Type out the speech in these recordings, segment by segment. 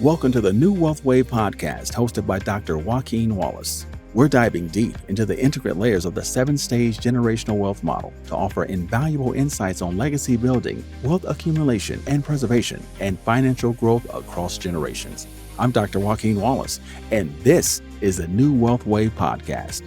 Welcome to the New Wealth Wave podcast hosted by Dr. Joaquin Wallace. We're diving deep into the intricate layers of the 7-stage generational wealth model to offer invaluable insights on legacy building, wealth accumulation and preservation, and financial growth across generations. I'm Dr. Joaquin Wallace, and this is the New Wealth Wave podcast.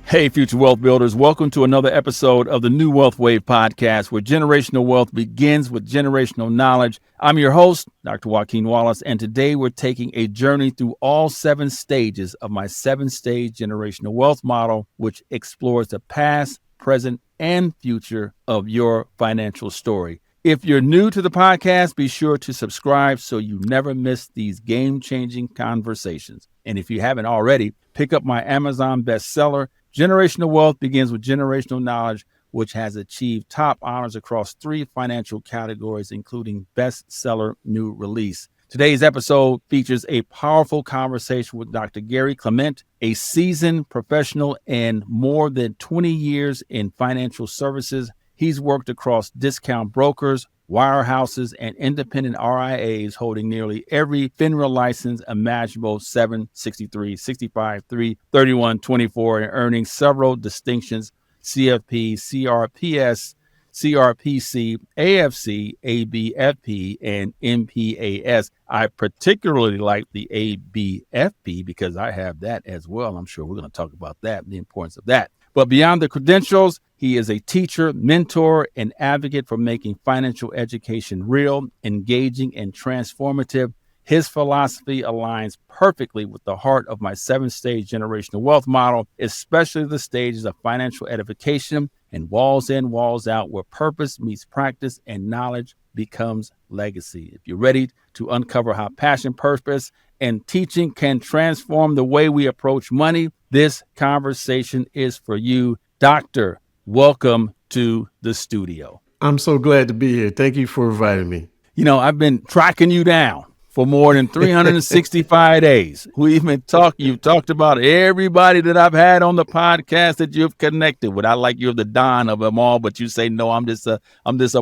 Hey, future wealth builders, welcome to another episode of the New Wealth Wave podcast, where generational wealth begins with generational knowledge. I'm your host, Dr. Joaquin Wallace, and today we're taking a journey through all 7 stages of my 7-stage generational wealth model, which explores the past, present, and future of your financial story. If you're new to the podcast, be sure to subscribe so you never miss these game-changing conversations. And if you haven't already, pick up my Amazon bestseller, Generational Wealth Begins with Generational Knowledge, which has achieved top honors across 3 financial categories, including bestseller new release. Today's episode features a powerful conversation with Dr. Gary Clement, a seasoned professional and more than 20 years in financial services. He's worked across discount brokers, wirehouses, and independent RIAs, holding nearly every FINRA license imaginable: 7, 63, 65, 3, 31, 24, and earning several distinctions: CFP, CRPS, CRPC, AFC, ABFP, and MPAS. I particularly like the ABFP because I have that as well. I'm sure we're going to talk about that, the importance of that. But beyond the credentials, he is a teacher, mentor, and advocate for making financial education real, engaging, and transformative. His philosophy aligns perfectly with the heart of my 7-stage generational wealth model, especially the stages of financial edification and walls in, walls out, where purpose meets practice and knowledge becomes legacy. If you're ready to uncover how passion, purpose, and teaching can transform the way we approach money, this conversation is for you. Doctor, welcome to the studio. I'm so glad to be here. Thank you for inviting me. You know, I've been tracking you down for more than 365 days. You've talked about everybody that I've had on the podcast that you've connected with. I like you're the Don of them all, but you say, no, I'm just a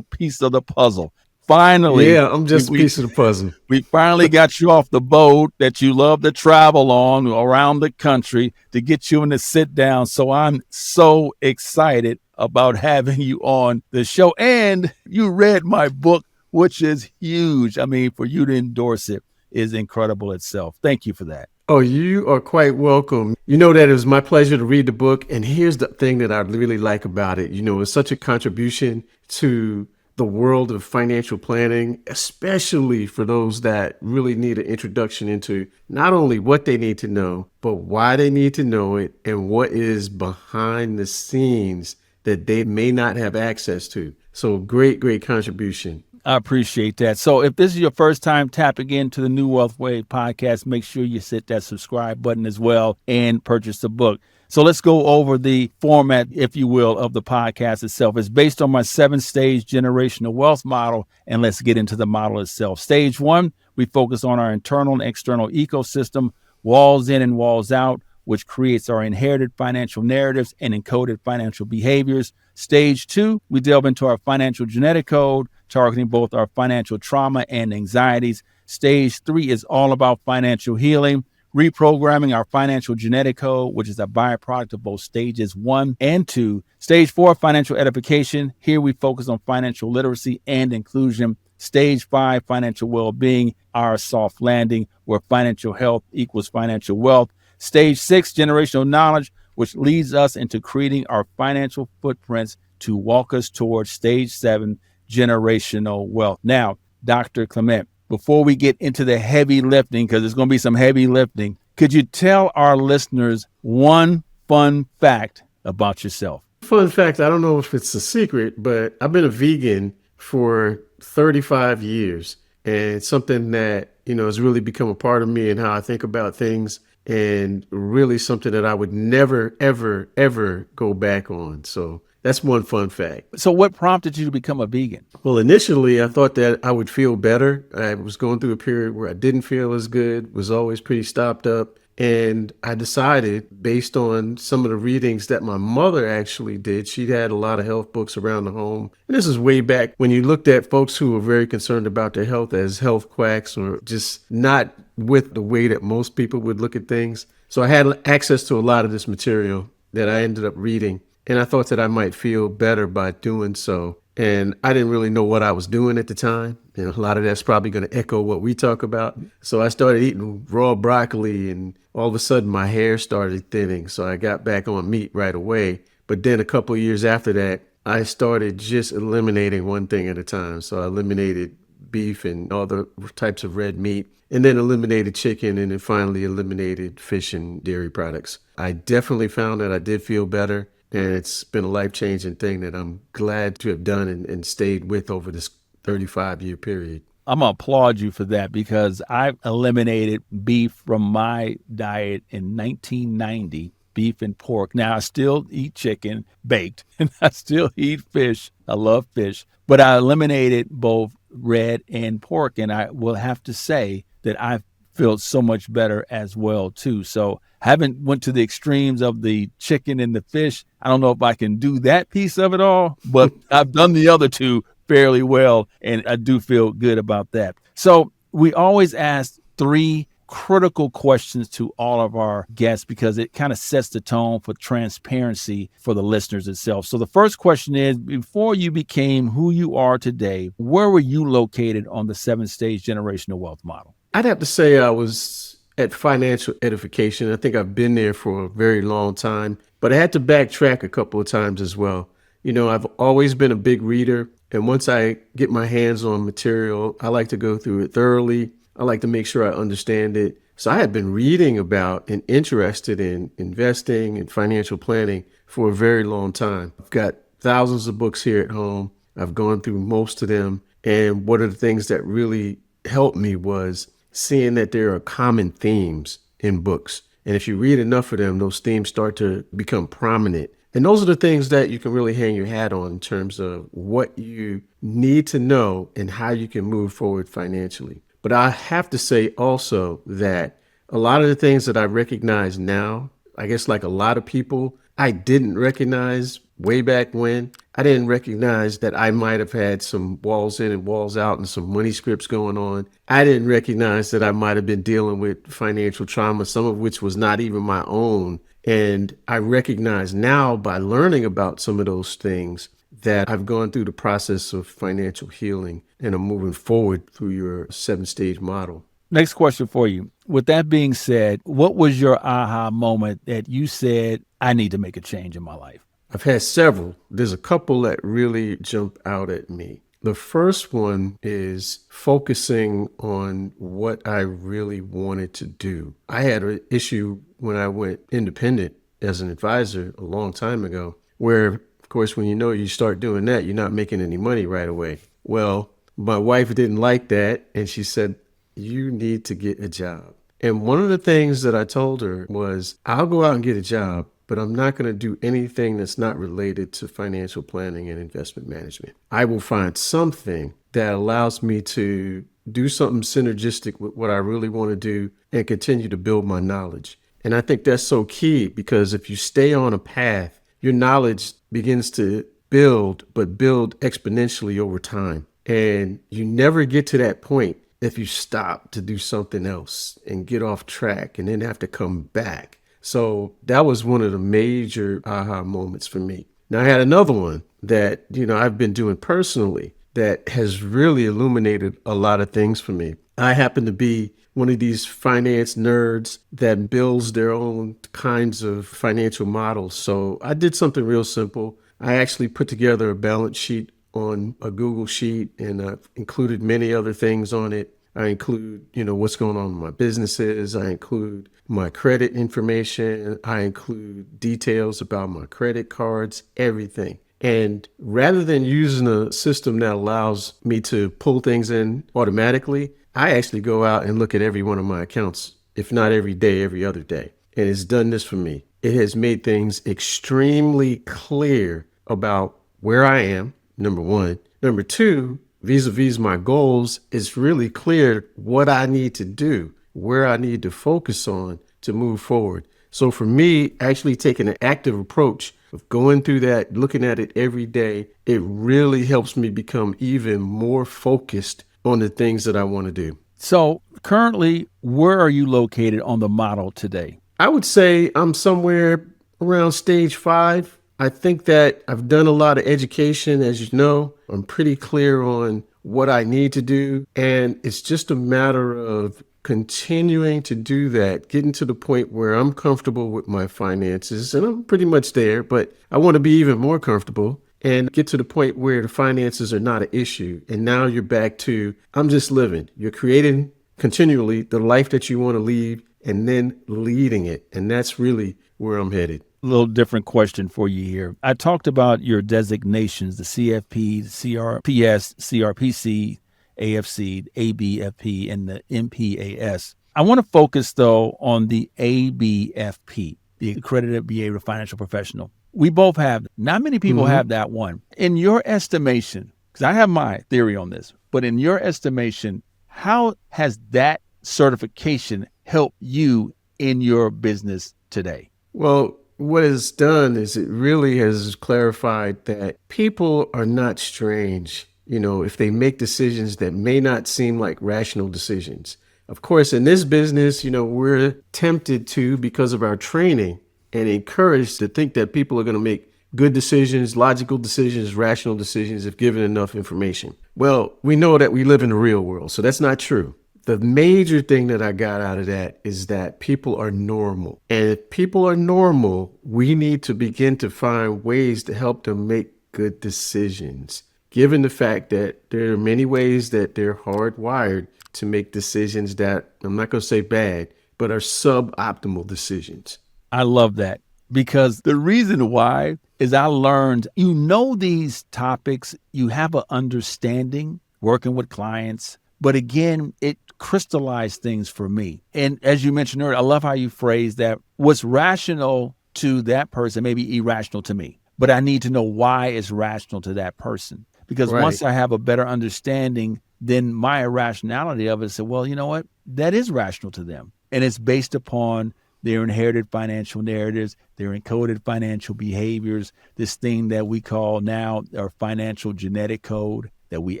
piece of the puzzle. Finally. Yeah, I'm just a piece of the puzzle. We finally got you off the boat that you love to travel on around the country to get you in to sit down. So I'm so excited about having you on the show. And you read my book, which is huge. I mean, for you to endorse it is incredible itself. Thank you for that. Oh, you are quite welcome. You know that it was my pleasure to read the book. And here's the thing that I really like about it. You know, it's such a contribution to the world of financial planning, especially for those that really need an introduction into not only what they need to know, but why they need to know it and what is behind the scenes that they may not have access to. So great contribution. I appreciate that. So if this is your first time tapping into the New Wealth Wave podcast, make sure you hit that subscribe button as well and purchase the book. So let's go over the format, if you will, of the podcast itself. It's based on my 7-stage generational wealth model, and let's get into the model itself. Stage 1, we focus on our internal and external ecosystem, walls in and walls out, which creates our inherited financial narratives and encoded financial behaviors. Stage 2, we delve into our financial genetic code, targeting both our financial trauma and anxieties. Stage 3 is all about financial healing, reprogramming our financial genetic code, which is a byproduct of both stages 1 and 2. Stage 4, financial edification. Here we focus on financial literacy and inclusion. Stage 5, financial well-being, our soft landing, where financial health equals financial wealth. Stage 6, generational knowledge, which leads us into creating our financial footprints to walk us towards stage 7, generational wealth. Now, Dr. Clement, before we get into the heavy lifting, because there's going to be some heavy lifting, could you tell our listeners one fun fact about yourself? Fun fact, I don't know if it's a secret, but I've been a vegan for 35 years. And it's something that, has really become a part of me and how I think about things, and really something that I would never, ever, ever go back on. So that's one fun fact. So what prompted you to become a vegan? Well, initially, I thought that I would feel better. I was going through a period where I didn't feel as good, was always pretty stopped up. And I decided, based on some of the readings that my mother actually did, she had a lot of health books around the home. And this is way back when you looked at folks who were very concerned about their health as health quacks or just not with the way that most people would look at things. So I had access to a lot of this material that I ended up reading. And I thought that I might feel better by doing so. And I didn't really know what I was doing at the time. And a lot of that's probably going to echo what we talk about. So I started eating raw broccoli, and all of a sudden my hair started thinning. So I got back on meat right away. But then a couple of years after that, I started just eliminating one thing at a time. So I eliminated beef and other types of red meat, and then eliminated chicken, and then finally eliminated fish and dairy products. I definitely found that I did feel better. And it's been a life-changing thing that I'm glad to have done and stayed with over this 35-year period. I'm going to applaud you for that because I eliminated beef from my diet in 1990, beef and pork. Now, I still eat chicken baked, and I still eat fish. I love fish. But I eliminated both red and pork, and I will have to say that I feel so much better as well, too. So haven't went to the extremes of the chicken and the fish. I don't know if I can do that piece of it all, but I've done the other two fairly well, and I do feel good about that. So we always ask 3 critical questions to all of our guests because it kind of sets the tone for transparency for the listeners itself. So the first question is, before you became who you are today, where were you located on the 7-stage generational wealth model? I'd have to say I was at financial edification. I think I've been there for a very long time, but I had to backtrack a couple of times as well. You know, I've always been a big reader, and once I get my hands on material, I like to go through it thoroughly. I like to make sure I understand it. So I had been reading about and interested in investing and financial planning for a very long time. I've got thousands of books here at home. I've gone through most of them. And one of the things that really helped me was seeing that there are common themes in books. And if you read enough of them, those themes start to become prominent. And those are the things that you can really hang your hat on in terms of what you need to know and how you can move forward financially. But I have to say also that a lot of the things that I recognize now, I guess like a lot of people, I didn't recognize way back when. I didn't recognize that I might have had some walls in and walls out and some money scripts going on. I didn't recognize that I might have been dealing with financial trauma, some of which was not even my own. And I recognize now by learning about some of those things that I've gone through the process of financial healing and I'm moving forward through your 7-stage model. Next question for you. With that being said, what was your aha moment that you said, I need to make a change in my life? I've had several. There's a couple that really jump out at me. The first one is focusing on what I really wanted to do. I had an issue when I went independent as an advisor a long time ago, where, of course, when you start doing that, you're not making any money right away. Well, my wife didn't like that, and she said, you need to get a job. And one of the things that I told her was, I'll go out and get a job, but I'm not going to do anything that's not related to financial planning and investment management. I will find something that allows me to do something synergistic with what I really want to do and continue to build my knowledge. And I think that's so key because if you stay on a path, your knowledge begins to build, but build exponentially over time. And you never get to that point if you stop to do something else and get off track and then have to come back. So that was one of the major aha moments for me. Now I had another one that, I've been doing personally that has really illuminated a lot of things for me. I happen to be one of these finance nerds that builds their own kinds of financial models. So I did something real simple. I actually put together a balance sheet on a Google sheet, and I've included many other things on it. I include, what's going on in my businesses. I include my credit information. I include details about my credit cards, everything. And rather than using a system that allows me to pull things in automatically, I actually go out and look at every one of my accounts, if not every day, every other day. And it's done this for me. It has made things extremely clear about where I am, number one. Number two, vis-a-vis my goals, it's really clear what I need to do, where I need to focus on to move forward. So for me, actually taking an active approach of going through that, looking at it every day, it really helps me become even more focused on the things that I want to do. So currently, where are you located on the model today? I would say I'm somewhere around stage 5. I think that I've done a lot of education, as you know. I'm pretty clear on what I need to do. And it's just a matter of continuing to do that, getting to the point where I'm comfortable with my finances. And I'm pretty much there, but I want to be even more comfortable and get to the point where the finances are not an issue. And now you're back to, I'm just living. You're creating continually the life that you want to lead and then leading it. And that's really where I'm headed. A little different question for you here. I talked about your designations, the CFP, the CRPS, CRPC, AFC, ABFP, and the MPAS. I want to focus, though, on the ABFP, the Accredited Behavioral Financial Professional. We both have, not many people have that one. In your estimation, because I have my theory on this, but in your estimation, how has that certification helped you in your business today? Well, what it's done is it really has clarified that people are not strange, if they make decisions that may not seem like rational decisions. Of course, in this business, we're tempted to, because of our training, and encouraged to think that people are going to make good decisions, logical decisions, rational decisions if given enough information. Well, we know that we live in the real world, so that's not true. The major thing that I got out of that is that people are normal. And if people are normal, we need to begin to find ways to help them make good decisions, given the fact that there are many ways that they're hardwired to make decisions that, I'm not going to say bad, but are suboptimal decisions. I love that, because the reason why is I learned, these topics, you have an understanding working with clients, but again, it crystallized things for me. And as you mentioned earlier, I love how you phrased that what's rational to that person may be irrational to me, but I need to know why it's rational to that person. Because once I have a better understanding, then my irrationality of it said, well, you know what? That is rational to them. And it's based upon their inherited financial narratives, their encoded financial behaviors, this thing that we call now our financial genetic code that we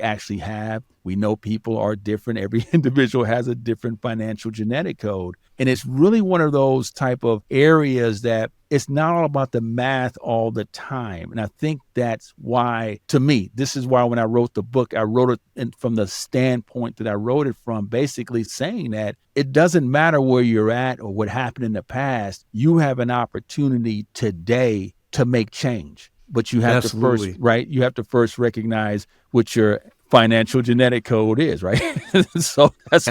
actually have. We know people are different. Every individual has a different financial genetic code. And it's really one of those type of areas that it's not all about the math all the time. And I think that's why, to me, this is why when I wrote the book, I wrote it from the standpoint that I wrote it from, basically saying that it doesn't matter where you're at or what happened in the past. You have an opportunity today to make change. But you have to first, you have to first recognize what your financial genetic code is, right? So that's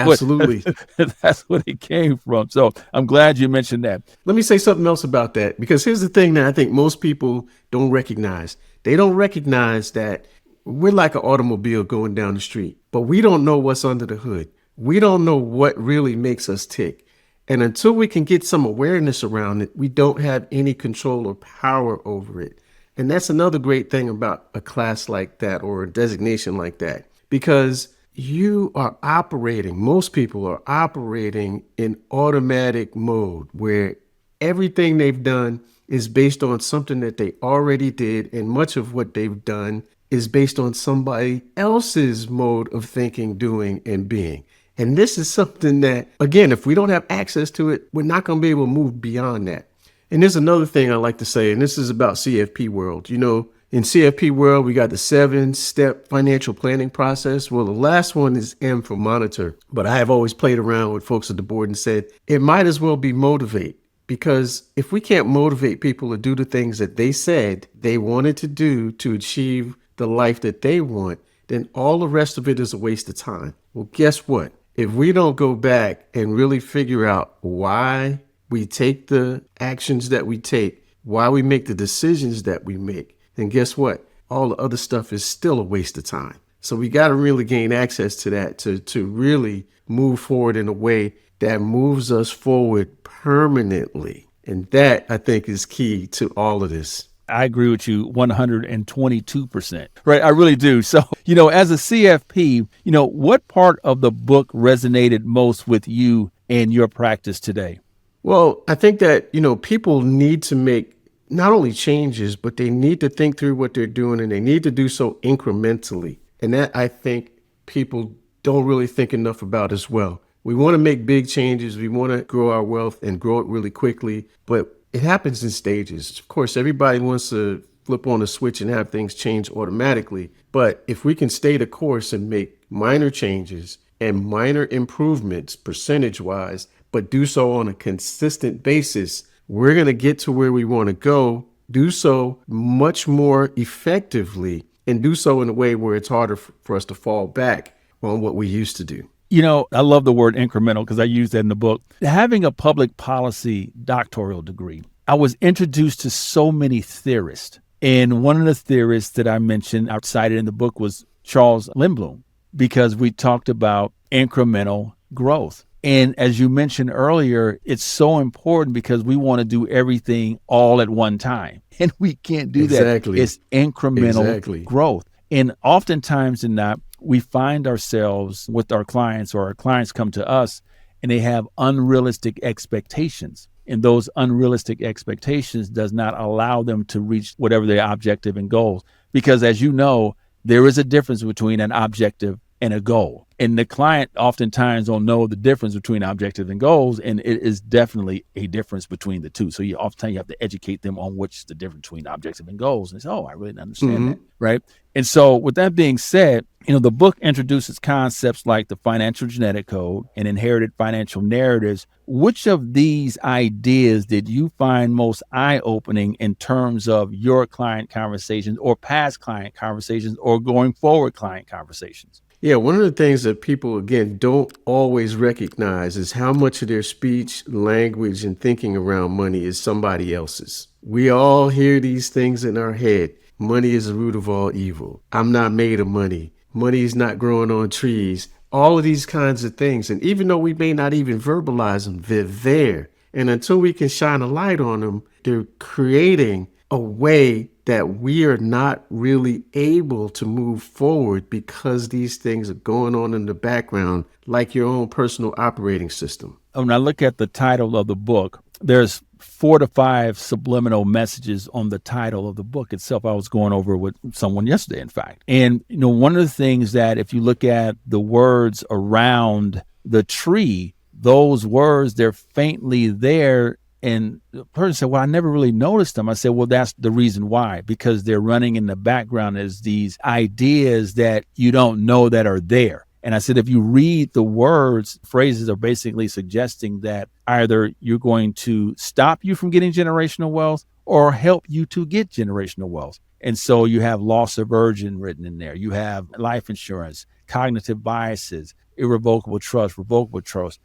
what it came from. So I'm glad you mentioned that. Let me say something else about that, because here's the thing that I think most people don't recognize. They don't recognize that we're like an automobile going down the street, but we don't know what's under the hood. We don't know what really makes us tick. And until we can get some awareness around it, we don't have any control or power over it. And that's another great thing about a class like that or a designation like that, because you are operating, most people are operating in automatic mode where everything they've done is based on something that they already did. And much of what they've done is based on somebody else's mode of thinking, doing, and being. And this is something that, again, if we don't have access to it, we're not going to be able to move beyond that. And there's another thing I like to say, and this is about CFP world. In CFP world, we got the 7-step financial planning process. Well, the last one is M for monitor. But I have always played around with folks at the board and said, it might as well be motivate. Because if we can't motivate people to do the things that they said they wanted to do to achieve the life that they want, then all the rest of it is a waste of time. Well, guess what? If we don't go back and really figure out why we take the actions that we take, why we make the decisions that we make, then guess what? All the other stuff is still a waste of time. So we got to really gain access to that to really move forward in a way that moves us forward permanently. And that, I think, is key to all of this. I agree with you 122%. Right. I really do. So, as a CFP, what part of the book resonated most with you in your practice today? Well, I think that, people need to make not only changes, but they need to think through what they're doing, and they need to do so incrementally. And that, I think, people don't really think enough about as well. We want to make big changes. We want to grow our wealth and grow it really quickly, but it happens in stages. Of course, everybody wants to flip on a switch and have things change automatically. But if we can stay the course and make minor changes and minor improvements percentage wise, but do so on a consistent basis, we're going to get to where we want to go, do so much more effectively, and do so in a way where it's harder for us to fall back on what we used to do. I love the word incremental because I use that in the book. Having a public policy doctoral degree, I was introduced to so many theorists. And one of the theorists that I mentioned, I cited in the book, was Charles Lindblom, because we talked about incremental growth. And as you mentioned earlier, it's so important because we want to do everything all at one time. And we can't do that. It's incremental growth. And oftentimes in that, we find ourselves with our clients, or our clients come to us and they have unrealistic expectations. And those unrealistic expectations does not allow them to reach whatever their objective and goals. Because as you know, there is a difference between an objective and a goal. And the client oftentimes don't know the difference between objective and goals. And it is definitely a difference between the two. So oftentimes you have to educate them on what's the difference between objective and goals. And say, I really didn't understand that. Right. And so with that being said, the book introduces concepts like the financial genetic code and inherited financial narratives. Which of these ideas did you find most eye-opening in terms of your client conversations, or past client conversations, or going forward client conversations? Yeah, one of the things that people, again, don't always recognize is how much of their speech, language, and thinking around money is somebody else's. We all hear these things in our head. Money is the root of all evil. I'm not made of money. Money is not growing on trees. All of these kinds of things. And even though we may not even verbalize them, they're there. And until we can shine a light on them, they're creating a way that we are not really able to move forward because these things are going on in the background, like your own personal operating system. When I look at the title of the book, there's 4 to 5 subliminal messages on the title of the book itself. I was going over with someone yesterday, in fact. And, one of the things that if you look at the words around the tree, those words, they're faintly there. And the person said, well, I never really noticed them. I said, well, that's the reason why, because they're running in the background as these ideas that you don't know that are there. And I said, if you read the words, phrases are basically suggesting that either you're going to stop you from getting generational wealth or help you to get generational wealth. And so you have loss aversion written in there. You have life insurance, cognitive biases, irrevocable trust, revocable trust.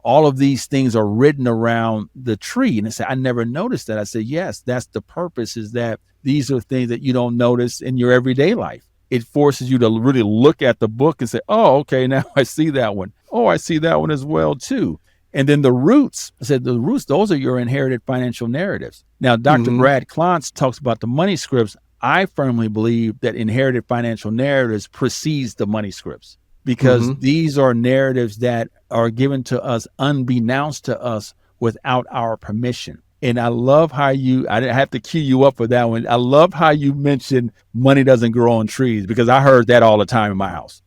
All of these things are written around the tree. And I said, I never noticed that. I said, yes, that's the purpose, is that these are things that you don't notice in your everyday life. It forces you to really look at the book and say, oh, okay, now I see that one. Oh, I see that one as well, too. And then the roots, I said, the roots, those are your inherited financial narratives. Now, Dr. Brad Klontz talks about the money scripts. I firmly believe that inherited financial narratives precedes the money scripts, because these are narratives that are given to us unbeknownst to us without our permission. And I love how I didn't have to cue you up for that one. I love how you mentioned money doesn't grow on trees, because I heard that all the time in my house.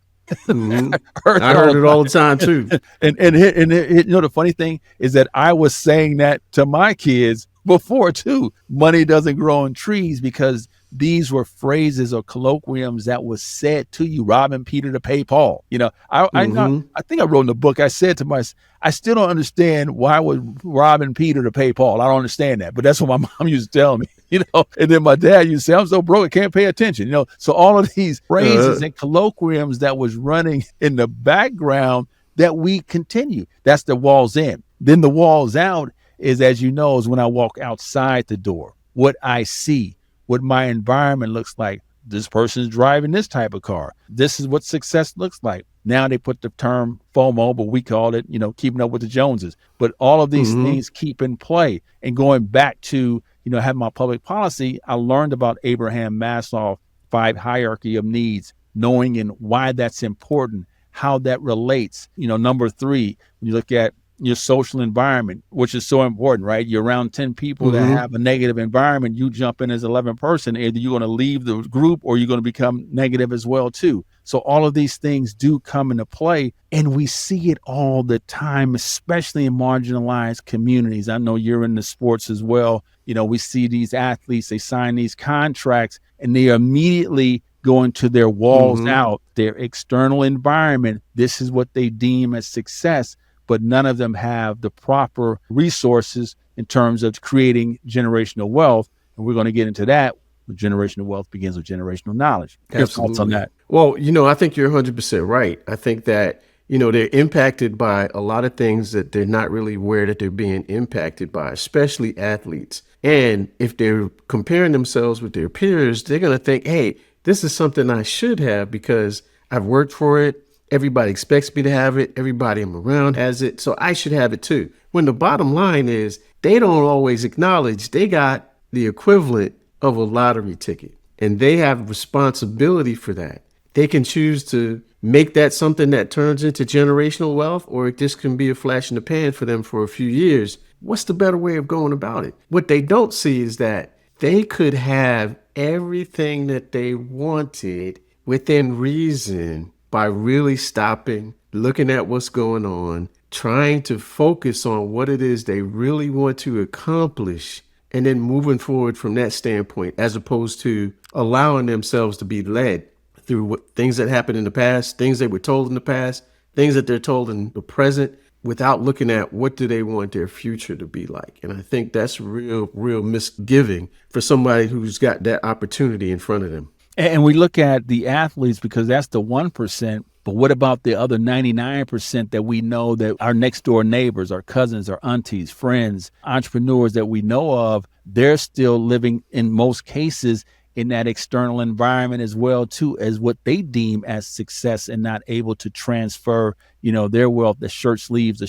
I heard it all the time too. And the funny thing is that I was saying that to my kids before too. Money doesn't grow on trees, because these were phrases or colloquiums that was said to you, robbing Peter to pay Paul. I think I wrote in the book, I said to myself, I still don't understand why would robbing Peter to pay Paul. I don't understand that. But that's what my mom used to tell me, and then my dad used to say, I'm so broke, I can't pay attention. So all of these phrases and colloquiums that was running in the background that we continue. That's the walls in. Then the walls out is, as you know, is when I walk outside the door, what I see, what my environment looks like. This person's driving this type of car. This is what success looks like. Now they put the term FOMO, but we call it, keeping up with the Joneses. But all of these things keep in play. And going back to, having my public policy, I learned about Abraham Maslow's 5 hierarchy of needs, knowing and why that's important, how that relates. Number 3, when you look at your social environment, which is so important, right? You're around 10 people that Mm-hmm. have a negative environment. You jump in as 11th person. Either you're going to leave the group or you're going to become negative as well, too. So all of these things do come into play, and we see it all the time, especially in marginalized communities. I know you're in the sports as well. We see these athletes, they sign these contracts, and they immediately going to their walls Mm-hmm. out, their external environment. This is what they deem as success, but none of them have the proper resources in terms of creating generational wealth. And we're going to get into that. Generational wealth begins with generational knowledge. Your thoughts on Absolutely. that? Well, I think you're 100% right. I think that, they're impacted by a lot of things that they're not really aware that they're being impacted by, especially athletes. And if they're comparing themselves with their peers, they're going to think, hey, this is something I should have because I've worked for it. Everybody expects me to have it. Everybody I'm around has it. So I should have it too. When the bottom line is they don't always acknowledge they got the equivalent of a lottery ticket, and they have responsibility for that. They can choose to make that something that turns into generational wealth, or it just can be a flash in the pan for them for a few years. What's the better way of going about it? What they don't see is that they could have everything that they wanted within reason by really stopping, looking at what's going on, trying to focus on what it is they really want to accomplish, and then moving forward from that standpoint, as opposed to allowing themselves to be led through things that happened in the past, things they were told in the past, things that they're told in the present, without looking at what do they want their future to be like. And I think that's real misgiving for somebody who's got that opportunity in front of them. And we look at the athletes because that's the 1%. But what about the other 99% that we know, that our next door neighbors, our cousins, our aunties, friends, entrepreneurs that we know of? They're still living in most cases in that external environment as well, too, as what they deem as success, and not able to transfer, their wealth, the shirt sleeves,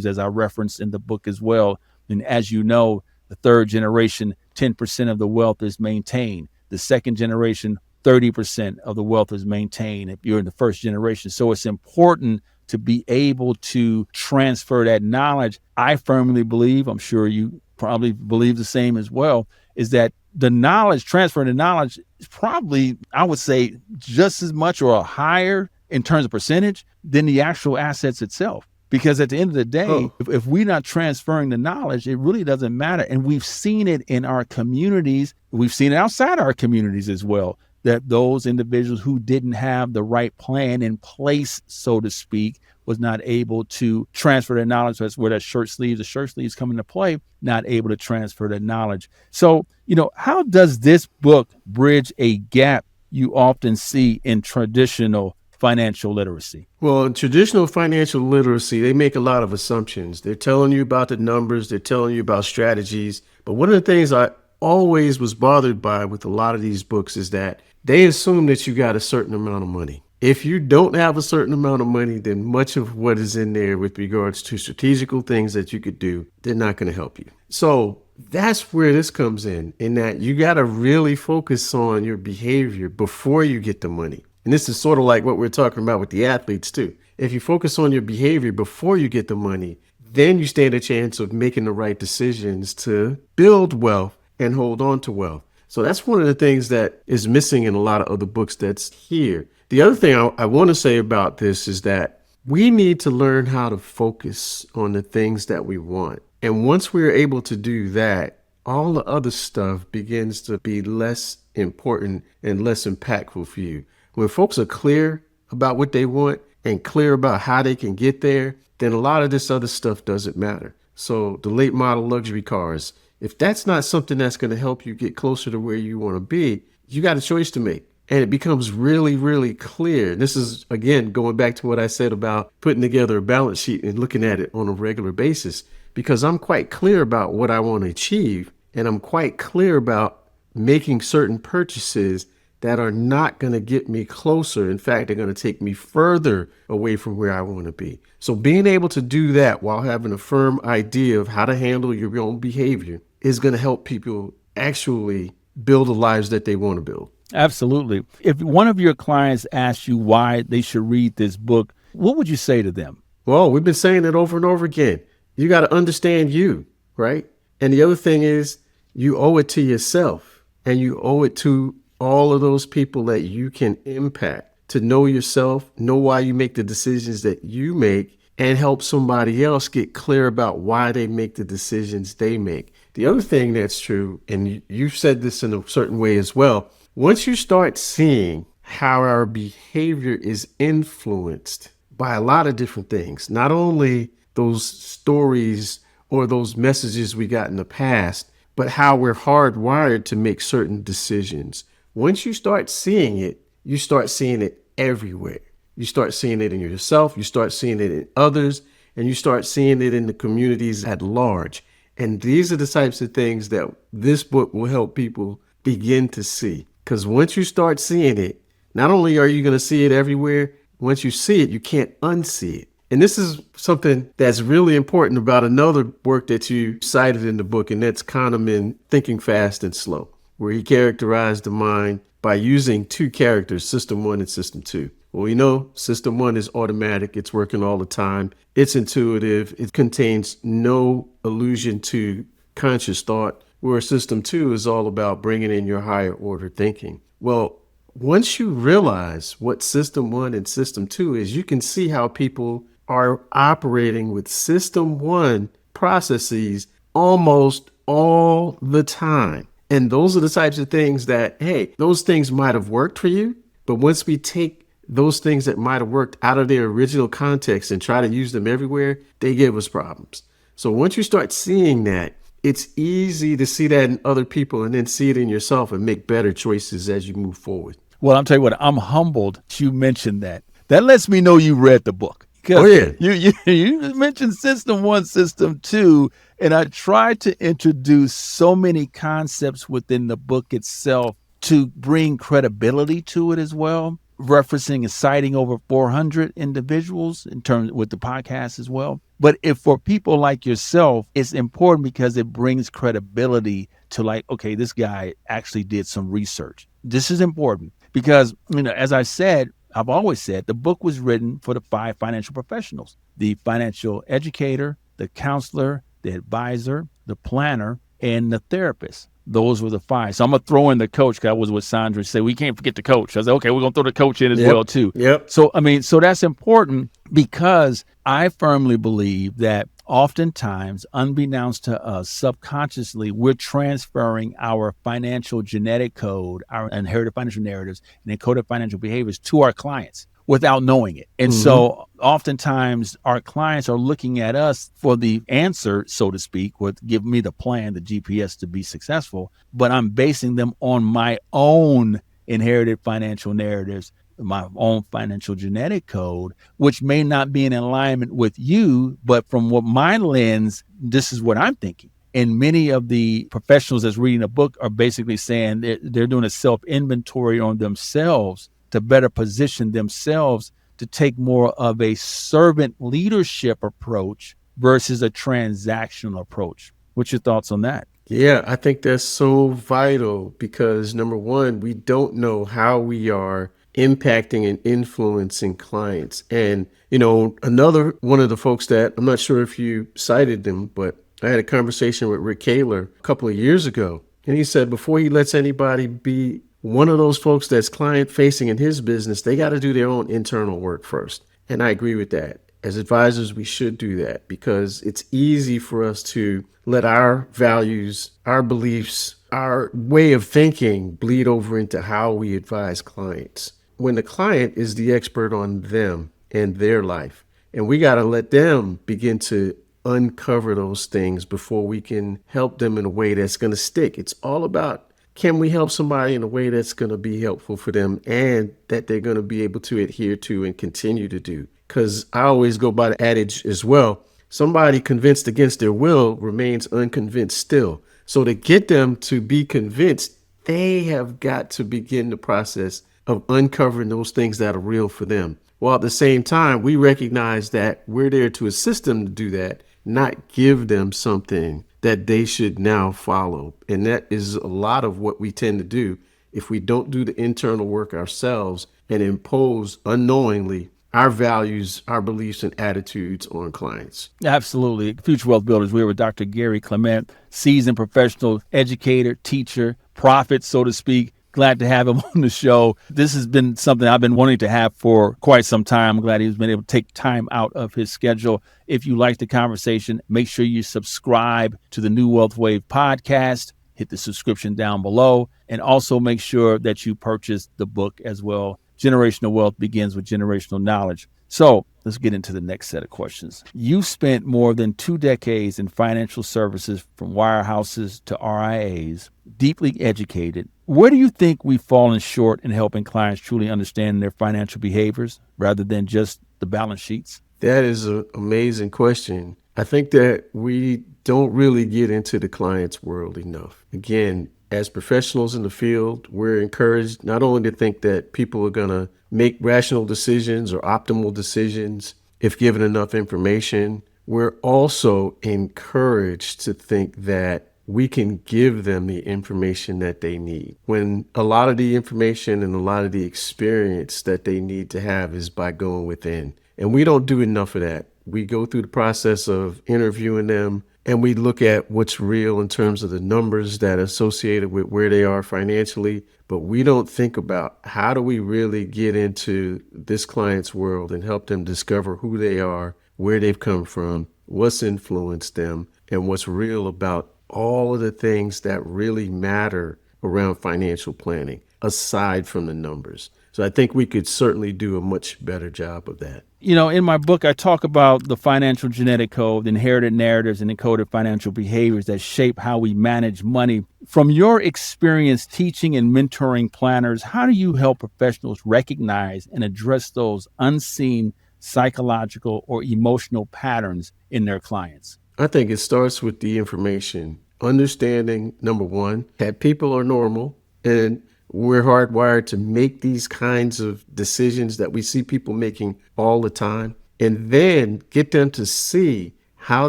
as I referenced in the book as well. And as you know, the third generation, 10% of the wealth is maintained. The second generation, 30% of the wealth is maintained if you're in the first generation. So it's important to be able to transfer that knowledge. I firmly believe, I'm sure you probably believe the same as well, is that the knowledge, transferring the knowledge is probably, I would say, just as much or higher in terms of percentage than the actual assets itself. Because at the end of the day, if we're not transferring the knowledge, it really doesn't matter. And we've seen it in our communities. We've seen it outside our communities as well, that those individuals who didn't have the right plan in place, so to speak, was not able to transfer their knowledge. That's where the shirt sleeves come into play, not able to transfer the knowledge. So, how does this book bridge a gap you often see in traditional financial literacy? Well, in traditional financial literacy, they make a lot of assumptions. They're telling you about the numbers, they're telling you about strategies. But one of the things I always was bothered by with a lot of these books is that they assume that you got a certain amount of money. If you don't have a certain amount of money, then much of what is in there with regards to strategical things that you could do, they're not going to help you. So that's where this comes in that you got to really focus on your behavior before you get the money. And this is sort of like what we're talking about with the athletes too. If you focus on your behavior before you get the money, then you stand a chance of making the right decisions to build wealth and hold on to wealth. So that's one of the things that is missing in a lot of other books that's here. The other thing I want to say about this is that we need to learn how to focus on the things that we want. And once we're able to do that, all the other stuff begins to be less important and less impactful for you. When folks are clear about what they want and clear about how they can get there, then a lot of this other stuff doesn't matter. So the late model luxury cars, if that's not something that's going to help you get closer to where you want to be, you got a choice to make. And it becomes really clear. This is, again, going back to what I said about putting together a balance sheet and looking at it on a regular basis, because I'm quite clear about what I want to achieve. And I'm quite clear about making certain purchases that are not going to get me closer. In fact, they're going to take me further away from where I want to be. So being able to do that while having a firm idea of how to handle your own behavior is going to help people actually build the lives that they want to build. Absolutely. If one of your clients asks you why they should read this book, what would you say to them? Well, we've been saying it over and over again. You got to understand you, right? And the other thing is you owe it to yourself, and you owe it to all of those people that you can impact to know yourself, know why you make the decisions that you make, and help somebody else get clear about why they make the decisions they make. The other thing that's true, and you've said this in a certain way as well, once you start seeing how our behavior is influenced by a lot of different things, not only those stories or those messages we got in the past, but how we're hardwired to make certain decisions. Once you start seeing it, you start seeing it everywhere. You start seeing it in yourself, you start seeing it in others, and you start seeing it in the communities at large. And these are the types of things that this book will help people begin to see. Because once you start seeing it, not only are you going to see it everywhere, once you see it, you can't unsee it. And this is something that's really important about another work that you cited in the book, and that's Kahneman, Thinking Fast and Slow, where he characterized the mind by using two characters, System 1 and System 2. Well, we know System 1 is automatic. It's working all the time. It's intuitive. It contains no allusion to conscious thought, where System 2 is all about bringing in your higher order thinking. Well, once you realize what System 1 and System 2 is, you can see how people are operating with System 1 processes almost all the time. And those are the types of things that, hey, those things might have worked for you, but once we take those things that might have worked out of their original context and try to use them everywhere, they give us problems. So once you start seeing that, it's easy to see that in other people and then see it in yourself and make better choices as you move forward. Well, I'm telling you what, I'm humbled you mentioned that. That lets me know you read the book. Oh, yeah. You mentioned System 1, System 2, and I tried to introduce so many concepts within the book itself to bring credibility to it as well, referencing and citing over 400 individuals in terms with the podcast as well. But if for people like yourself, it's important because it brings credibility to like, okay, this guy actually did some research. This is important because, as I said, I've always said the book was written for the 5 financial professionals: the financial educator, the counselor, the advisor, the planner, and the therapist. Those were the 5. So I'm going to throw in the coach, because I was with Sandra, say, we can't forget the coach. I said, okay, we're going to throw the coach in as well, too. Yep. So, so that's important because I firmly believe that oftentimes, unbeknownst to us, subconsciously, we're transferring our financial genetic code, our inherited financial narratives, and encoded financial behaviors to our clients without knowing it. And so oftentimes our clients are looking at us for the answer, so to speak, with give me the plan, the GPS to be successful, but I'm basing them on my own inherited financial narratives, my own financial genetic code, which may not be in alignment with you, but from what my lens, this is what I'm thinking. And many of the professionals that's reading a book are basically saying they're doing a self-inventory on themselves to better position themselves to take more of a servant leadership approach versus a transactional approach. What's your thoughts on that? Yeah, I think that's so vital because number one, we don't know how we are impacting and influencing clients. And, another one of the folks that I'm not sure if you cited them, but I had a conversation with Rick Kaler a couple of years ago. And he said before he lets anybody be one of those folks that's client facing in his business, they got to do their own internal work first. And I agree with that. As advisors, we should do that because it's easy for us to let our values, our beliefs, our way of thinking bleed over into how we advise clients. When the client is the expert on them and their life, and we got to let them begin to uncover those things before we can help them in a way that's going to stick. It's all about, can we help somebody in a way that's going to be helpful for them and that they're going to be able to adhere to and continue to do? Because I always go by the adage as well, somebody convinced against their will remains unconvinced still. So to get them to be convinced, they have got to begin the process of uncovering those things that are real for them. While at the same time, we recognize that we're there to assist them to do that, not give them something that they should now follow. And that is a lot of what we tend to do if we don't do the internal work ourselves and impose unknowingly our values, our beliefs, and attitudes on clients. Absolutely. Future Wealth Builders, we're with Dr. Gary Clement, seasoned professional educator, teacher, prophet, so to speak. Glad to have him on the show. This has been something I've been wanting to have for quite some time. I'm glad he's been able to take time out of his schedule. If you like the conversation, make sure you subscribe to the New Wealth Wave podcast. Hit the subscription down below. And also make sure that you purchase the book as well. Generational Wealth Begins with Generational Knowledge. So let's get into the next set of questions. You spent more than 2 decades in financial services, from wirehouses to RIAs, deeply educated. Where do you think we've fallen short in helping clients truly understand their financial behaviors rather than just the balance sheets? That is an amazing question. I think that we don't really get into the client's world enough. Again, as professionals in the field, we're encouraged not only to think that people are going to make rational decisions or optimal decisions if given enough information, we're also encouraged to think that we can give them the information that they need. When a lot of the information and a lot of the experience that they need to have is by going within. And we don't do enough of that. We go through the process of interviewing them, and we look at what's real in terms of the numbers that are associated with where they are financially, but we don't think about how do we really get into this client's world and help them discover who they are, where they've come from, what's influenced them, and what's real about all of the things that really matter around financial planning, aside from the numbers. So I think we could certainly do a much better job of that. You know, in my book, I talk about the financial genetic code, inherited narratives, and encoded financial behaviors that shape how we manage money. From your experience teaching and mentoring planners, how do you help professionals recognize and address those unseen psychological or emotional patterns in their clients? I think it starts with the information, understanding, number one, that people are normal and we're hardwired to make these kinds of decisions that we see people making all the time, and then get them to see how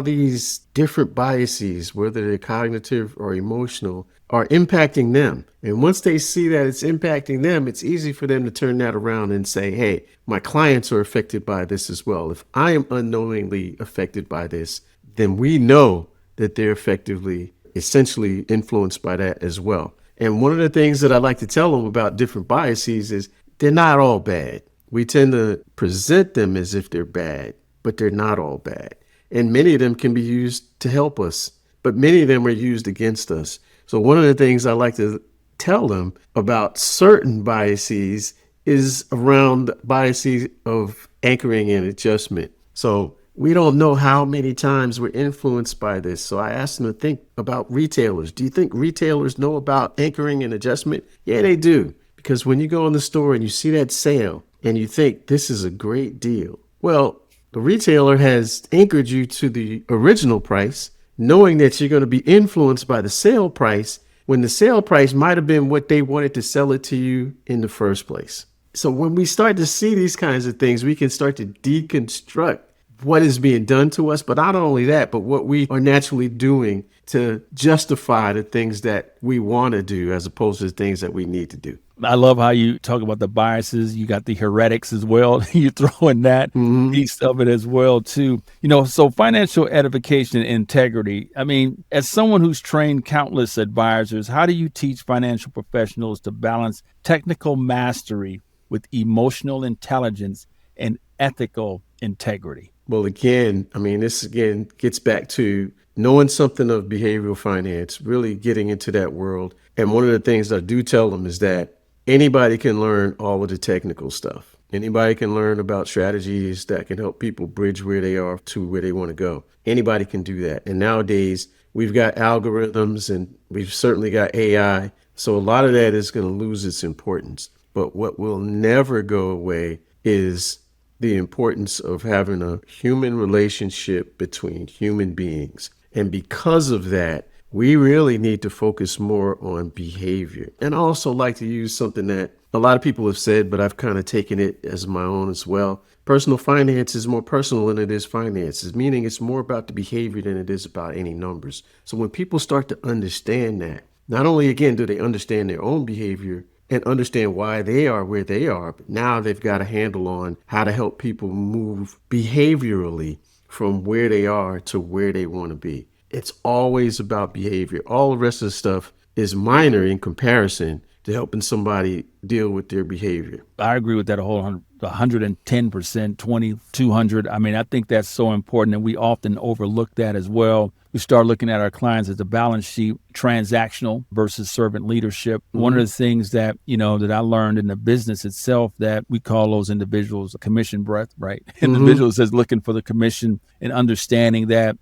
these different biases, whether they're cognitive or emotional, are impacting them. And once they see that it's impacting them, it's easy for them to turn that around and say, hey, my clients are affected by this as well. If I am unknowingly affected by this, then we know that they're essentially influenced by that as well. And one of the things that I like to tell them about different biases is they're not all bad. We tend to present them as if they're bad, but they're not all bad. And many of them can be used to help us, but many of them are used against us. So one of the things I like to tell them about certain biases is around biases of anchoring and adjustment. So we don't know how many times we're influenced by this. So I asked them to think about retailers. Do you think retailers know about anchoring and adjustment? Yeah, they do. Because when you go in the store and you see that sale and you think this is a great deal, well, the retailer has anchored you to the original price, knowing that you're going to be influenced by the sale price when the sale price might have been what they wanted to sell it to you in the first place. So when we start to see these kinds of things, we can start to deconstruct what is being done to us, but not only that, but what we are naturally doing to justify the things that we want to do as opposed to the things that we need to do. I love how you talk about the biases. You got the heretics as well. You throw in that piece of it as well, too. You know, so financial edification and integrity. I mean, as someone who's trained countless advisors, how do you teach financial professionals to balance technical mastery with emotional intelligence and ethical integrity? Well, this gets back to knowing something of behavioral finance, really getting into that world. And one of the things I do tell them is that anybody can learn all of the technical stuff. Anybody can learn about strategies that can help people bridge where they are to where they want to go. Anybody can do that. And nowadays, we've got algorithms and we've certainly got AI. So a lot of that is going to lose its importance. But what will never go away is the importance of having a human relationship between human beings. And because of that, we really need to focus more on behavior. And I also like to use something that a lot of people have said, but I've kind of taken it as my own as well. Personal finance is more personal than it is finances, meaning it's more about the behavior than it is about any numbers. So when people start to understand that, not only, again, do they understand their own behavior, and understand why they are where they are. But now they've got a handle on how to help people move behaviorally from where they are to where they want to be. It's always about behavior. All the rest of the stuff is minor in comparison to helping somebody deal with their behavior. I agree with that 110%, 20, 200. I mean, I think that's so important, and we often overlook that as well. We start looking at our clients as a balance sheet, transactional versus servant leadership. Mm-hmm. One of the things that, that I learned in the business itself, that we call those individuals a commission breath, right? Mm-hmm. Individuals is looking for the commission and understanding that,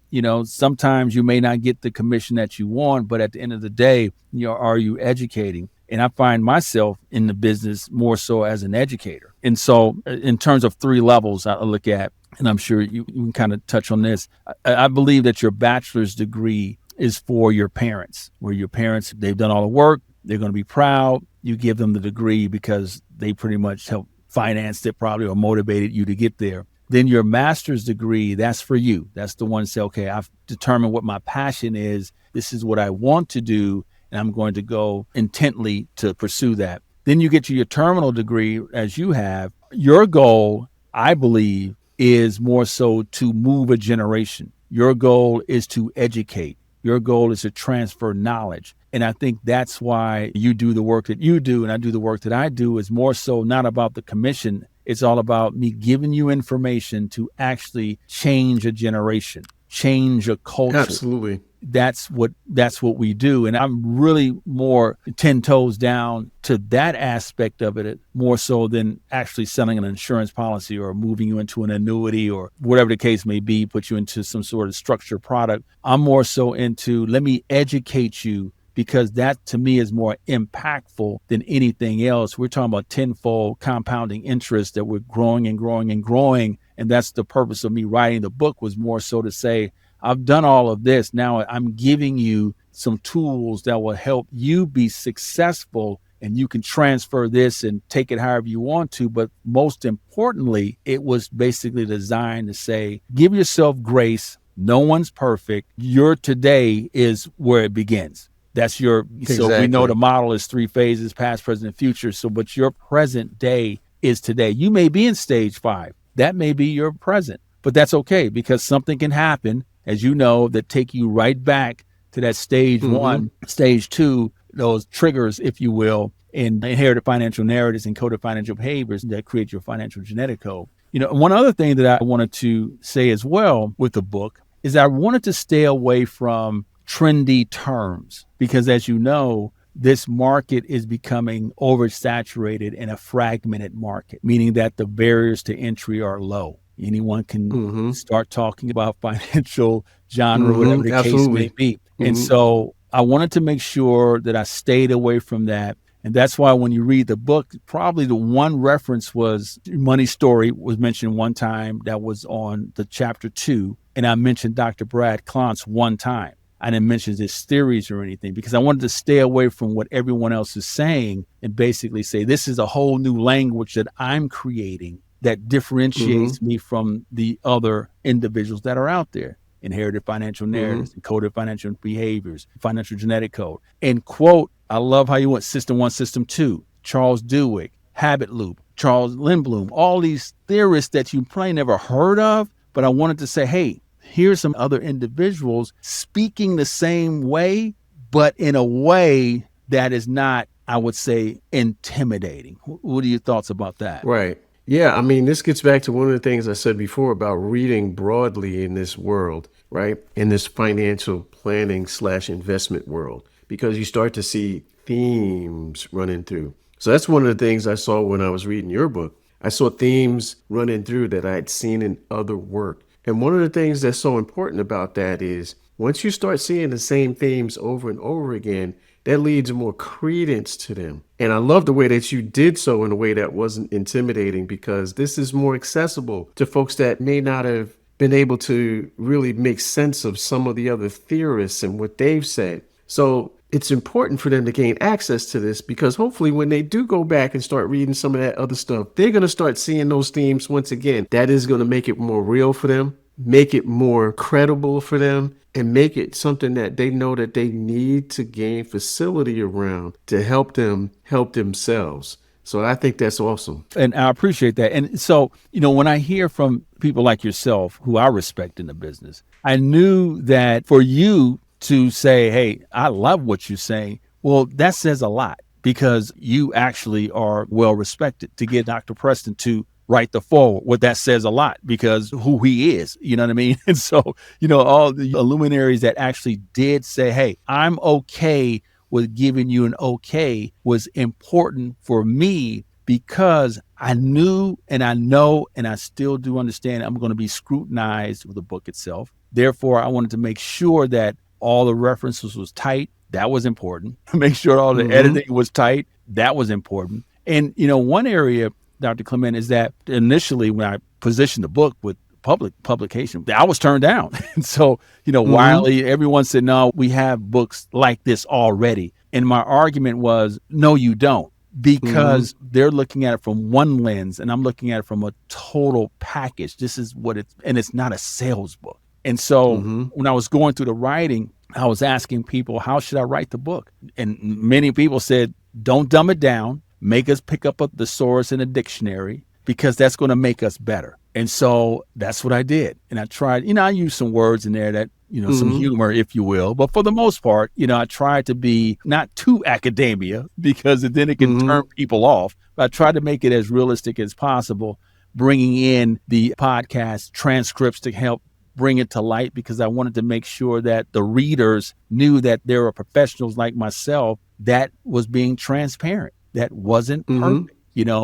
sometimes you may not get the commission that you want, but at the end of the day, are you educating? And I find myself in the business more so as an educator. And so in terms of 3 levels I look at, and I'm sure you can kind of touch on this, I believe that your bachelor's degree is for your parents, where your parents, they've done all the work, they're going to be proud. You give them the degree because they pretty much help finance it probably or motivated you to get there. Then your master's degree, that's for you. That's the one to say, okay, I've determined what my passion is. This is what I want to do. And I'm going to go intently to pursue that. Then you get to your terminal degree, as you have. Your goal, I believe, is more so to move a generation. Your goal is to educate. Your goal is to transfer knowledge. And I think that's why you do the work that you do and I do the work that I do, is more so not about the commission. It's all about me giving you information to actually change a generation, change a culture. Absolutely. That's what we do. And I'm really more 10 toes down to that aspect of it, more so than actually selling an insurance policy or moving you into an annuity or whatever the case may be, put you into some sort of structured product. I'm more so into, let me educate you, because that to me is more impactful than anything else. We're talking about tenfold compounding interest that we're growing and growing and growing. And that's the purpose of me writing the book, was more so to say, I've done all of this. Now I'm giving you some tools that will help you be successful, and you can transfer this and take it however you want to. But most importantly, it was basically designed to say, give yourself grace. No one's perfect. Your today is where it begins. That's your, exactly. So we know the model is 3 phases, past, present, and future. So, but your present day is today. You may be in stage 5. That may be your present, but that's okay, because something can happen, as you know, that take you right back to that stage 1, stage 2, those triggers, if you will, in inherited financial narratives and coded financial behaviors that create your financial genetic code. One other thing that I wanted to say as well with the book is I wanted to stay away from trendy terms, because as you know, this market is becoming oversaturated in a fragmented market, meaning that the barriers to entry are low. Anyone can start talking about financial genre, whatever the case may be. And so I wanted to make sure that I stayed away from that. And that's why when you read the book, probably the one reference was Money Story was mentioned one time. That was on the chapter 2. And I mentioned Dr. Brad Clontz one time. I didn't mention his theories or anything, because I wanted to stay away from what everyone else is saying and basically say, this is a whole new language that I'm creating that differentiates me from the other individuals that are out there. Inherited financial narratives, encoded financial behaviors, financial genetic code. And quote, I love how you went system 1, system 2, Charles Duhigg, habit loop, Charles Lindblom, all these theorists that you probably never heard of. But I wanted to say, hey, here's some other individuals speaking the same way, but in a way that is not, I would say, intimidating. What are your thoughts about that? Right. Yeah, I mean, this gets back to one of the things I said before about reading broadly in this world, right? In this financial planning / investment world, because you start to see themes running through. So that's one of the things I saw when I was reading your book. I saw themes running through that I had seen in other work. And one of the things that's so important about that is once you start seeing the same themes over and over again, that leads more credence to them. And I love the way that you did so in a way that wasn't intimidating, because this is more accessible to folks that may not have been able to really make sense of some of the other theorists and what they've said. So it's important for them to gain access to this, because hopefully when they do go back and start reading some of that other stuff, they're going to start seeing those themes once again. That is going to make it more real for them. make it more credible for them, and make it something that they know that they need to gain facility around to help them help themselves. So I think that's awesome. And I appreciate that. And so, when I hear from people like yourself, who I respect in the business, I knew that for you to say, hey, I love what you're saying, well, that says a lot because you actually are well respected. To get Dr. Preston to write the forward, what that says a lot because who he is, you know what I mean? And so, all the luminaries that actually did say, hey, I'm okay with giving you an okay was important for me because I knew and I know and I still do understand I'm going to be scrutinized with the book itself. Therefore, I wanted to make sure that all the references was tight. That was important. Make sure all the editing was tight. That was important. And, one area, Dr. Clement, is that initially when I positioned the book with public publication, I was turned down. And so, Wiley, everyone said, no, we have books like this already. And my argument was, no, you don't, because they're looking at it from one lens and I'm looking at it from a total package. This is what and it's not a sales book. And so when I was going through the writing, I was asking people, how should I write the book? And many people said, don't dumb it down. Make us pick up a thesaurus in a dictionary because that's going to make us better. And so that's what I did. And I tried, I used some words in there that, some humor, if you will. But for the most part, I tried to be not too academia because then it can turn people off. But I tried to make it as realistic as possible, bringing in the podcast transcripts to help bring it to light because I wanted to make sure that the readers knew that there were professionals like myself that was being transparent, that wasn't perfect.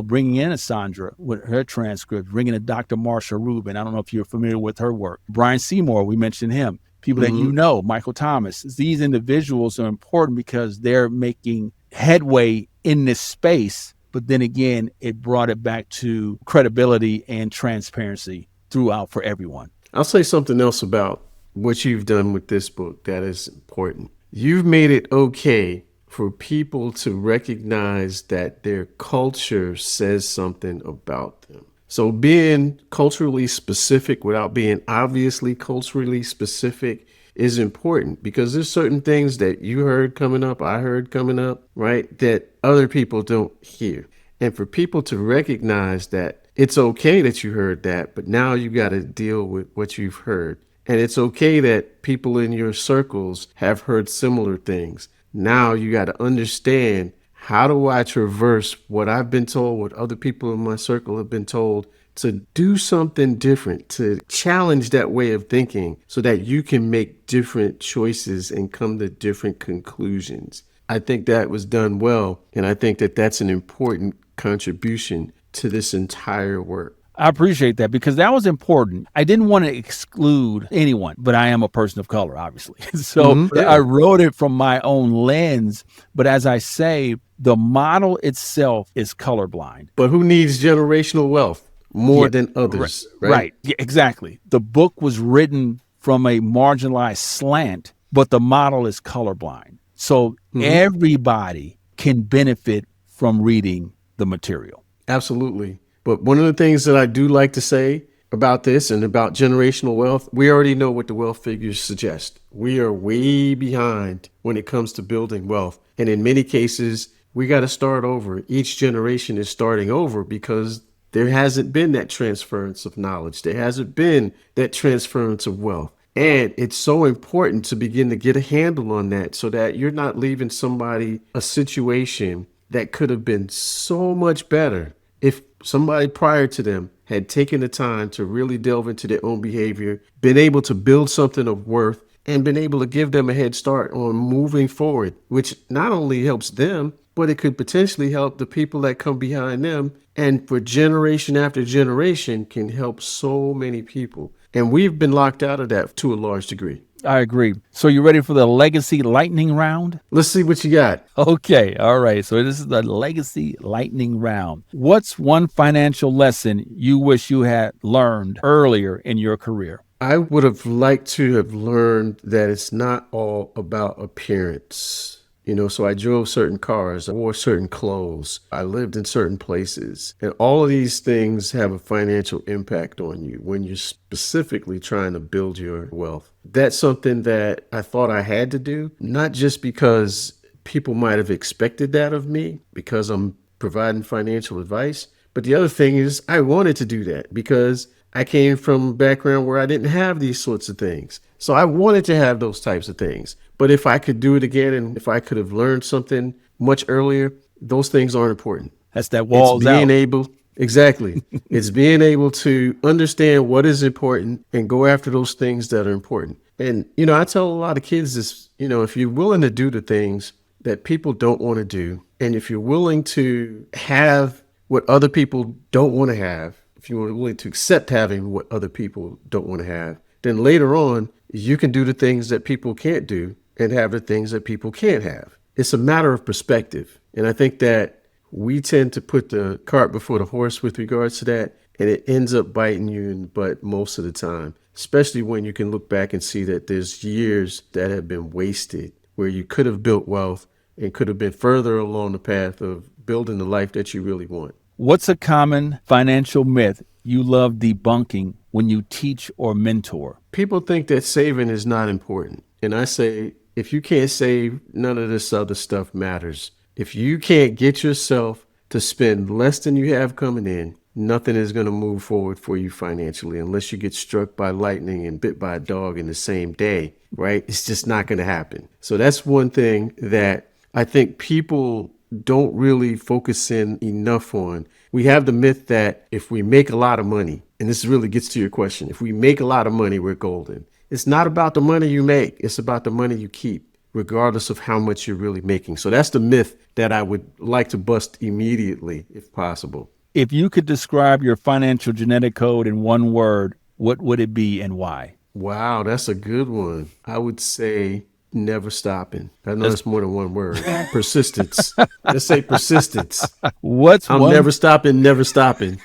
Bringing in a Sandra with her transcript, bringing in Dr. Marsha Rubin. I don't know if you're familiar with her work. Brian Seymour, we mentioned him. People that Michael Thomas. These individuals are important because they're making headway in this space. But then again, it brought it back to credibility and transparency throughout for everyone. I'll say something else about what you've done with this book that is important. You've made it okay for people to recognize that their culture says something about them. So being culturally specific without being obviously culturally specific is important because there's certain things that you heard coming up, I heard coming up, right, that other people don't hear. And for people to recognize that it's okay that you heard that, but now you got to deal with what you've heard. And it's okay that people in your circles have heard similar things. Now you got to understand, how do I traverse what I've been told, what other people in my circle have been told, to do something different, to challenge that way of thinking so that you can make different choices and come to different conclusions. I think that was done well, and I think that that's an important contribution to this entire work. I appreciate that because that was important. I didn't want to exclude anyone, but I am a person of color, obviously. So I wrote it from my own lens. But as I say, the model itself is colorblind. But who needs generational wealth more than others? Right. Yeah, exactly. The book was written from a marginalized slant, but the model is colorblind. So everybody can benefit from reading the material. Absolutely. But one of the things that I do like to say about this and about generational wealth, we already know what the wealth figures suggest. We are way behind when it comes to building wealth. And in many cases, we got to start over. Each generation is starting over because there hasn't been that transference of knowledge. There hasn't been that transference of wealth. And it's so important to begin to get a handle on that so that you're not leaving somebody a situation that could have been so much better if somebody prior to them had taken the time to really delve into their own behavior, been able to build something of worth, and been able to give them a head start on moving forward, which not only helps them, but it could potentially help the people that come behind them. And for generation after generation can help so many people. And we've been locked out of that to a large degree. I agree. So you ready for the legacy lightning round? Let's see what you got. Okay. All right. So this is the legacy lightning round. What's one financial lesson you wish you had learned earlier in your career? I would have liked to have learned that it's not all about appearance. So I drove certain cars, I wore certain clothes, I lived in certain places. And all of these things have a financial impact on you when you're specifically trying to build your wealth. That's something that I thought I had to do, not just because people might have expected that of me, because I'm providing financial advice. But the other thing is I wanted to do that because I came from a background where I didn't have these sorts of things. So I wanted to have those types of things. But if I could do it again and if I could have learned something much earlier, those things aren't important. That's that walls It's being out. able, exactly. It's being able to understand what is important and go after those things that are important. And, I tell a lot of kids this, if you're willing to do the things that people don't want to do, and if you're willing to have what other people don't want to have, if you're willing to accept having what other people don't want to have, then later on, you can do the things that people can't do and have the things that people can't have. It's a matter of perspective. And I think that we tend to put the cart before the horse with regards to that, and it ends up biting you in the butt most of the time, especially when you can look back and see that there's years that have been wasted where you could have built wealth and could have been further along the path of building the life that you really want. What's a common financial myth you love debunking when you teach or mentor? People think that saving is not important. And I say, if you can't save, none of this other stuff matters. If you can't get yourself to spend less than you have coming in, nothing is going to move forward for you financially unless you get struck by lightning and bit by a dog in the same day, right? It's just not going to happen. So that's one thing that I think people don't really focus in enough on. We have the myth that if we make a lot of money, and this really gets to your question, if we make a lot of money, we're golden. It's not about the money you make. It's about the money you keep, regardless of how much you're really making. So that's the myth that I would like to bust immediately, if possible. If you could describe your financial genetic code in one word, what would it be and why? Wow, that's a good one. I would say never stopping. I know it's more than one word. Persistence. Let's say persistence. I'm never stopping, never stopping.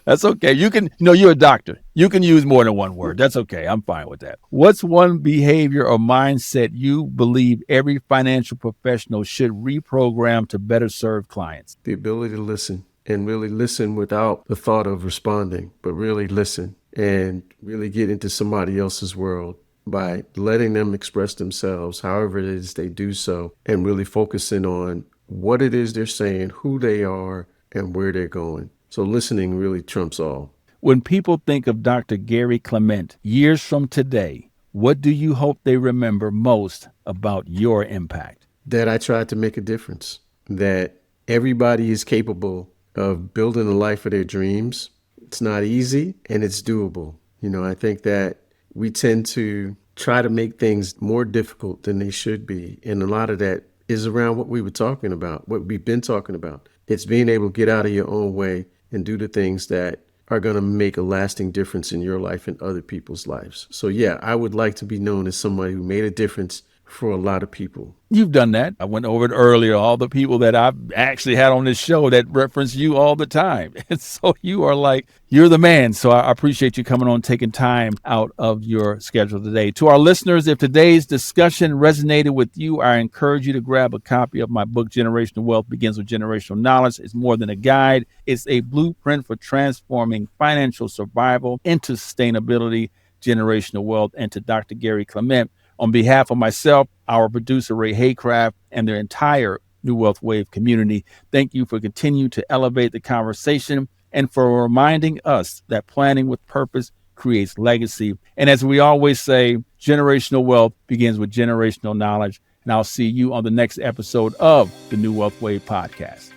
That's okay. You're a doctor. You can use more than one word. That's okay. I'm fine with that. What's one behavior or mindset you believe every financial professional should reprogram to better serve clients? The ability to listen, and really listen without the thought of responding, but really listen and really get into somebody else's world by letting them express themselves, however it is they do so, and really focusing on what it is they're saying, who they are, and where they're going. So listening really trumps all. When people think of Dr. Gary Clement years from today, what do you hope they remember most about your impact? That I tried to make a difference, that everybody is capable of building the life of their dreams. It's not easy and it's doable. I think that we tend to try to make things more difficult than they should be. And a lot of that is around what we were talking about, what we've been talking about. It's being able to get out of your own way and do the things that are going to make a lasting difference in your life and other people's lives. So yeah, I would like to be known as somebody who made a difference for a lot of people. You've done that. I went over it earlier, all the people that I've actually had on this show that reference you all the time. And so you're the man. So I appreciate you coming on, taking time out of your schedule today. To our listeners, if today's discussion resonated with you, I encourage you to grab a copy of my book, Generational Wealth Begins with Generational Knowledge. It's more than a guide. It's a blueprint for transforming financial survival into sustainability, generational wealth. And to Dr. Gary Clement, on behalf of myself, our producer, Ray Haycraft, and the entire New Wealth Wave community, thank you for continuing to elevate the conversation and for reminding us that planning with purpose creates legacy. And as we always say, generational wealth begins with generational knowledge. And I'll see you on the next episode of the New Wealth Wave podcast.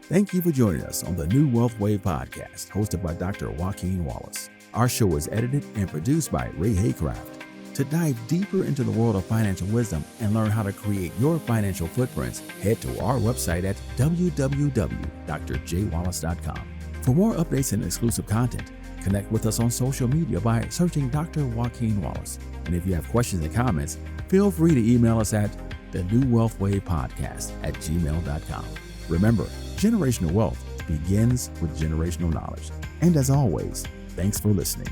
Thank you for joining us on the New Wealth Wave podcast, hosted by Dr. Joaquin Wallace. Our show is edited and produced by Ray Haycraft. To dive deeper into the world of financial wisdom and learn how to create your financial footprints, head to our website at www.drjwallace.com. For more updates and exclusive content, connect with us on social media by searching Dr. Joaquin Wallace. And if you have questions and comments, feel free to email us at thenewwealthwavepodcast@gmail.com. Remember, generational wealth begins with generational knowledge. And as always, thanks for listening.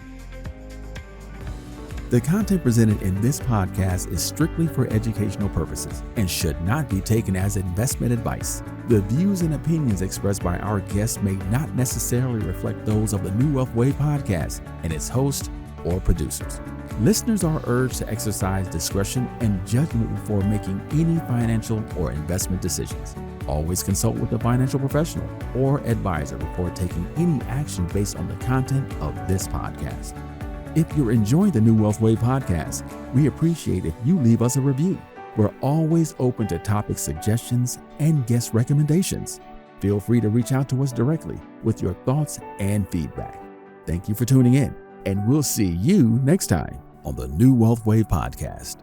The content presented in this podcast is strictly for educational purposes and should not be taken as investment advice. The views and opinions expressed by our guests may not necessarily reflect those of the New Wealth Wave podcast and its host or producers. Listeners are urged to exercise discretion and judgment before making any financial or investment decisions. Always consult with a financial professional or advisor before taking any action based on the content of this podcast. If you're enjoying the New Wealth Wave podcast, we appreciate if you leave us a review. We're always open to topic suggestions and guest recommendations. Feel free to reach out to us directly with your thoughts and feedback. Thank you for tuning in, and we'll see you next time on the New Wealth Wave podcast.